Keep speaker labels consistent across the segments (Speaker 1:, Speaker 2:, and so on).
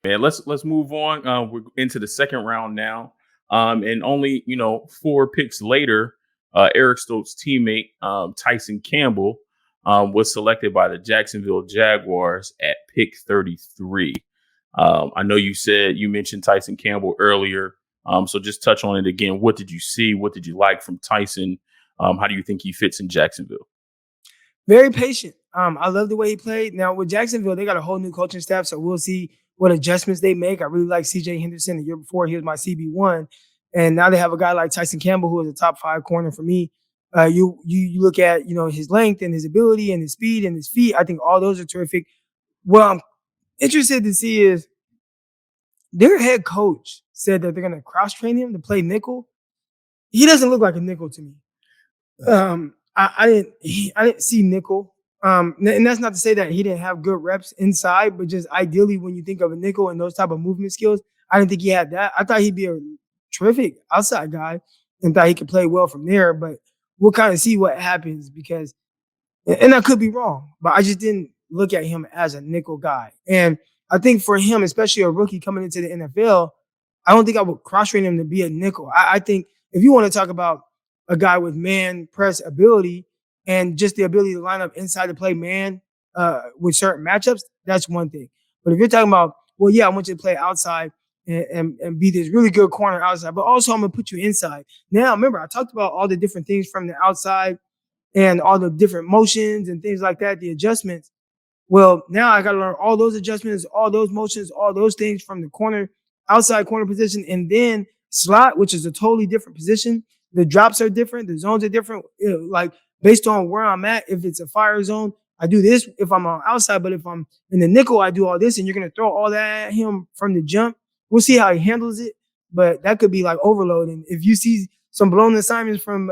Speaker 1: Man, let's move on. We're into the second round now, and only 4 picks later, Eric Stokes' teammate Tyson Campbell was selected by the Jacksonville Jaguars at pick 33. I know you mentioned Tyson Campbell earlier, so just touch on it again. What did you see? What did you like from Tyson? How do you think he fits in Jacksonville?
Speaker 2: Very patient. I love the way he played. Now with Jacksonville, they got a whole new coaching staff, so we'll see what adjustments they make. I really like C.J. Henderson. The year before, he was my CB1, and now they have a guy like Tyson Campbell, who is a top 5 corner for me. You look at his length and his ability and his speed and his feet. I think all those are terrific. What I'm interested to see is their head coach said that they're going to cross train him to play nickel. He doesn't look like a nickel to me. I didn't see nickel. And that's not to say that he didn't have good reps inside, but just ideally when you think of a nickel and those type of movement skills, I didn't think he had that. I thought he'd be a terrific outside guy and thought he could play well from there, but we'll kind of see what happens because, and I could be wrong, but I just didn't look at him as a nickel guy. And I think for him, especially a rookie coming into the NFL, I don't think I would cross-train him to be a nickel. I think if you want to talk about a guy with man press ability and just the ability to line up inside to play man with certain matchups, that's one thing. But if you're talking about, well, yeah, I want you to play outside and be this really good corner outside, but also I'm going to put you inside. Now, remember, I talked about all the different things from the outside and all the different motions and things like that, the adjustments. Well, now I got to learn all those adjustments, all those motions, all those things from the corner, outside corner position, and then slot, which is a totally different position. The drops are different. The zones are different. Like based on where I'm at, if it's a fire zone, I do this if I'm on outside. But if I'm in the nickel, I do all this. And you're going to throw all that at him from the jump. We'll see how he handles it. But that could be like overload. And if you see some blown assignments from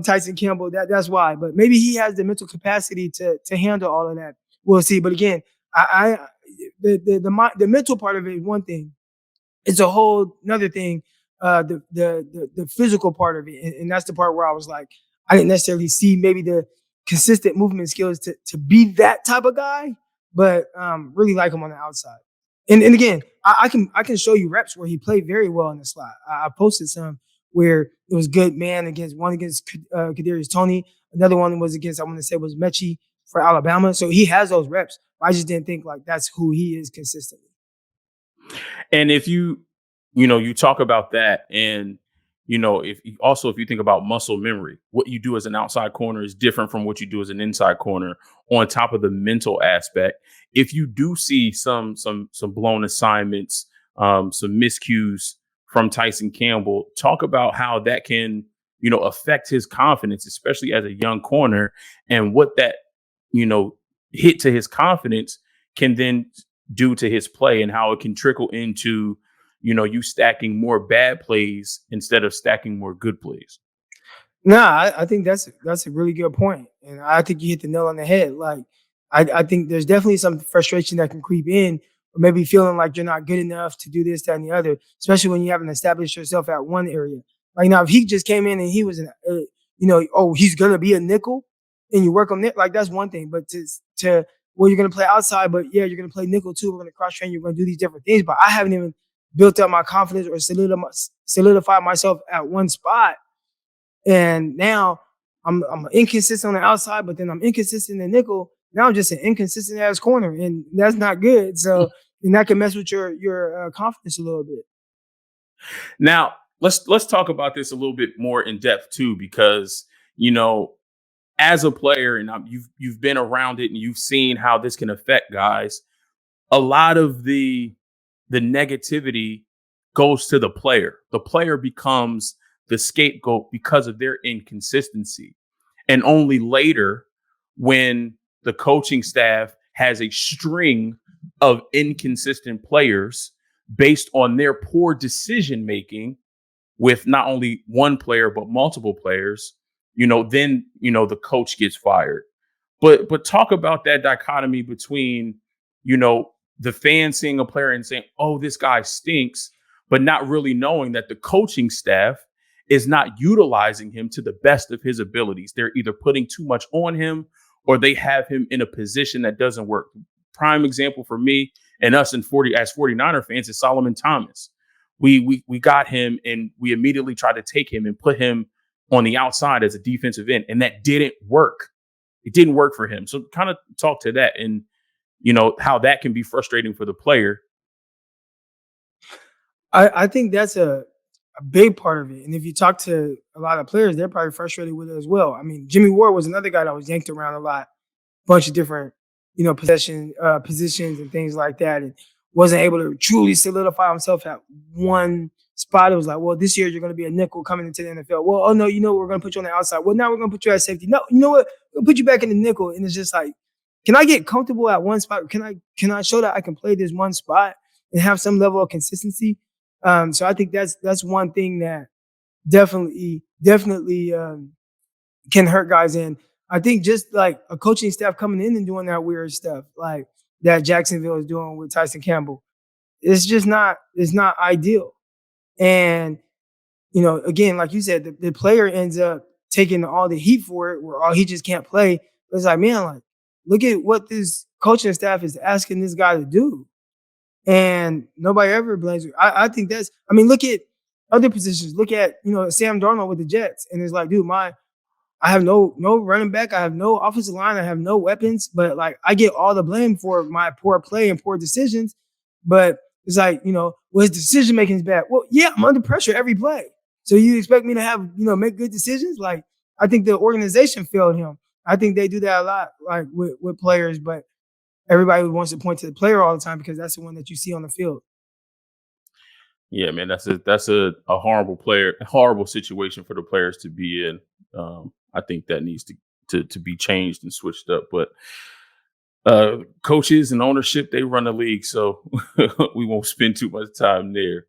Speaker 2: Tyson Campbell, that's why. But maybe he has the mental capacity to handle all of that. We'll see. But again, the mental part of it is one thing. It's a whole another thing. The physical part of it, and that's the part where I was like, I didn't necessarily see maybe the consistent movement skills to be that type of guy, but really like him on the outside. And again, I can show you reps where he played very well in the slot. I posted some where it was good man against Kadarius Toney. Another one was against, I want to say, was Mechie for Alabama. So he has those reps. I just didn't think like that's who he is consistently.
Speaker 1: And if you talk about that, and if you think about muscle memory, what you do as an outside corner is different from what you do as an inside corner. On top of the mental aspect, if you do see some blown assignments, some miscues from Tyson Campbell, talk about how that can affect his confidence, especially as a young corner, and what that hit to his confidence can then do to his play, and how it can trickle into you stacking more bad plays instead of stacking more good plays.
Speaker 2: Nah, I think that's a really good point. And I think you hit the nail on the head. Like, I think there's definitely some frustration that can creep in, or maybe feeling like you're not good enough to do this, that, and the other, especially when you haven't established yourself at one area. Like now, if he just came in and he was he's going to be a nickel and you work on it, like that's one thing. But to well, you're going to play outside, but yeah, you're going to play nickel too. We're going to cross train. You're going to do these different things. But I haven't even built up my confidence or solidified myself at one spot. And now I'm inconsistent on the outside, but then I'm inconsistent in nickel. Now I'm just an inconsistent ass corner, and that's not good. So and that can mess with your confidence a little bit.
Speaker 1: Now let's talk about this a little bit more in depth too, because as a player, and you've been around it and you've seen how this can affect guys. A lot of the negativity goes to the player. The player becomes the scapegoat because of their inconsistency. And only later, when the coaching staff has a string of inconsistent players based on their poor decision making with not only one player, but multiple players, then the coach gets fired. But talk about that dichotomy between, the fan seeing a player and saying, oh, this guy stinks, but not really knowing that the coaching staff is not utilizing him to the best of his abilities. They're either putting too much on him, or they have him in a position that doesn't work. Prime example for me and us in 49er fans is Solomon Thomas. We got him and we immediately tried to take him and put him on the outside as a defensive end, and that didn't work. It didn't work for him. So kind of talk to that and, how that can be frustrating for the player.
Speaker 2: I think that's a big part of it. And if you talk to a lot of players, they're probably frustrated with it as well. I mean, Jimmy Ward was another guy that was yanked around a lot, bunch of different, positions and things like that, and wasn't able to truly solidify himself at one spot. It was like, well, this year you're going to be a nickel coming into the NFL. Well, oh no, we're going to put you on the outside. Well, now we're going to put you at safety. No, you know what? We'll put you back in the nickel. And it's just like, can I get comfortable at one spot? Can I show that I can play this one spot and have some level of consistency? So I think that's one thing that definitely can hurt guys. And I think just like a coaching staff coming in and doing that weird stuff like that Jacksonville is doing with Tyson Campbell, it's not ideal. And, again, like you said, the player ends up taking all the heat for it where he just can't play. But it's like, man, like, look at what this coaching staff is asking this guy to do. And nobody ever blames you. I think look at other positions. Look at, Sam Darnold with the Jets. And it's like, dude, I have no running back. I have no offensive line. I have no weapons. But, like, I get all the blame for my poor play and poor decisions. But it's like, well, his decision making is bad. Well, yeah, I'm under pressure every play. So you expect me to have, make good decisions? Like, I think the organization failed him. I think they do that a lot, like with players. But everybody wants to point to the player all the time because that's the one that you see on the field.
Speaker 1: Yeah, man, that's a horrible situation for the players to be in. I think that needs to be changed and switched up. But coaches and ownership, they run the league, so we won't spend too much time there.